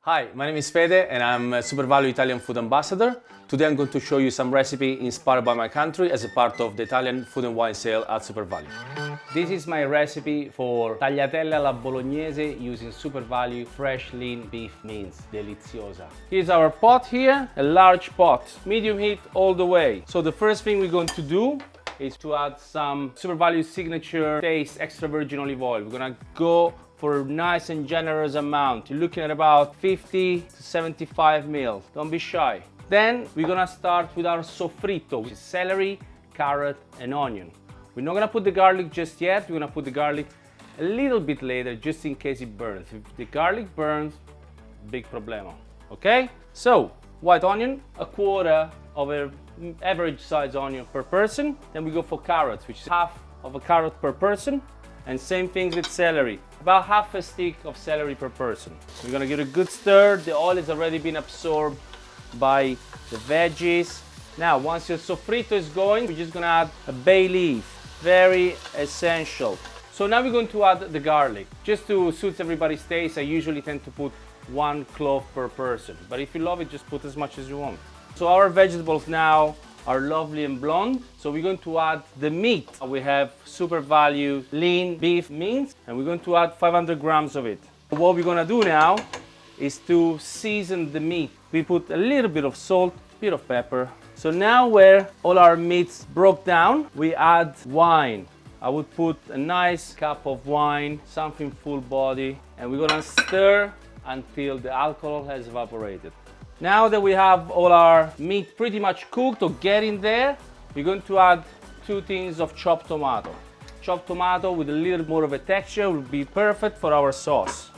Hi, my name is Fede and I'm a SuperValu Italian food ambassador. Today I'm going to show you some recipe inspired by my country as a part of the Italian food and wine sale at SuperValu. This is my recipe for tagliatelle alla bolognese using SuperValu fresh lean beef mince, deliziosa. Here's our pot here, a large pot, medium heat all the way. So the first thing we're going to do is to add some SuperValu signature taste extra virgin olive oil. We're gonna go for a nice and generous amount. You're looking at about 50 to 75 ml. Don't be shy. Then we're gonna start with our soffritto, which is celery, carrot, and onion. We're not gonna put the garlic just yet. We're gonna put the garlic a little bit later, just in case it burns. If the garlic burns, big problema. Okay? So, white onion, a quarter of an average size onion per person. Then we go for carrots, which is half of a carrot per person. And same things with celery, about half a stick of celery per person. We're gonna give it a good stir. The oil has already been absorbed by the veggies. Now, once your soffritto is going, we're just gonna add a bay leaf, very essential. So now we're going to add the garlic. Just to suit everybody's taste, I usually tend to put 1 clove per person. But if you love it, just put as much as you want. So our vegetables now are lovely and blonde. So we're going to add the meat. We have SuperValu lean beef mince, and we're going to add 500 grams of it. What we're gonna do now is to season the meat. We put a little bit of salt, a bit of pepper. So now where all our meats broke down, we add wine. I would put a nice cup of wine, something full body, and we're gonna stir until the alcohol has evaporated. Now that we have all our meat pretty much cooked or getting there, we're going to add 2 tins of chopped tomato. Chopped tomato with a little more of a texture will be perfect for our sauce.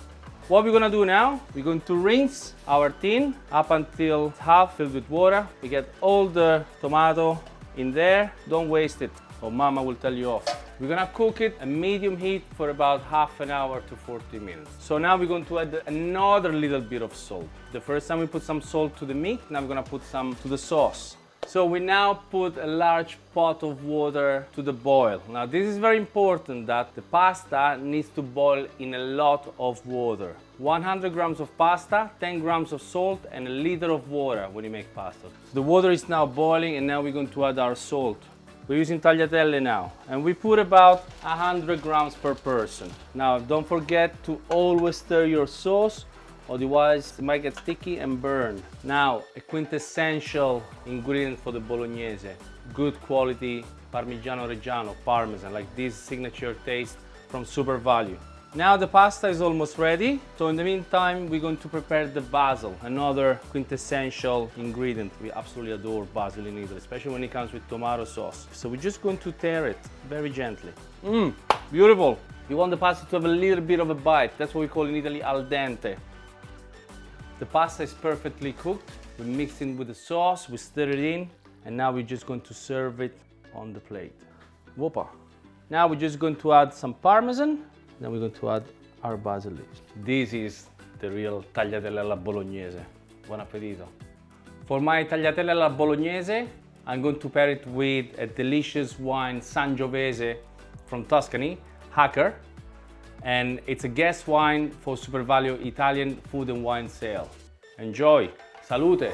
What we're gonna do now, we're going to rinse our tin up until it's half filled with water. We get all the tomato in there. Don't waste it, or mama will tell you off. We're gonna cook it at medium heat for about half an hour to 40 minutes. So now we're going to add another little bit of salt. The first time we put some salt to the meat, now we're gonna put some to the sauce. So we now put a large pot of water to the boil. Now this is very important that the pasta needs to boil in a lot of water. 100 grams of pasta, 10 grams of salt, and a liter of water when you make pasta. So the water is now boiling, and now we're going to add our salt. We're using tagliatelle now, and we put about 100 grams per person. Now, don't forget to always stir your sauce, otherwise it might get sticky and burn. Now, a quintessential ingredient for the bolognese, good quality Parmigiano Reggiano, Parmesan, like this signature taste from SuperValu. Now the pasta is almost ready, so in the meantime we're going to prepare the basil, another quintessential ingredient. We absolutely adore basil in Italy, especially when it comes with tomato sauce. So we're just going to tear it very gently. Beautiful! You want the pasta to have a little bit of a bite. That's what we call in Italy al dente. The pasta is perfectly cooked. We mix it with the sauce, we stir it in, and now we're just going to serve it on the plate. Whoppa! Now we're just going to add some Parmesan. Then we're going to add our basil leaves. This is the real tagliatelle alla bolognese. Buon appetito. For my tagliatelle alla bolognese, I'm going to pair it with a delicious wine Sangiovese from Tuscany, Hacker. And it's a guest wine for SuperValu Italian food and wine sale. Enjoy! Salute!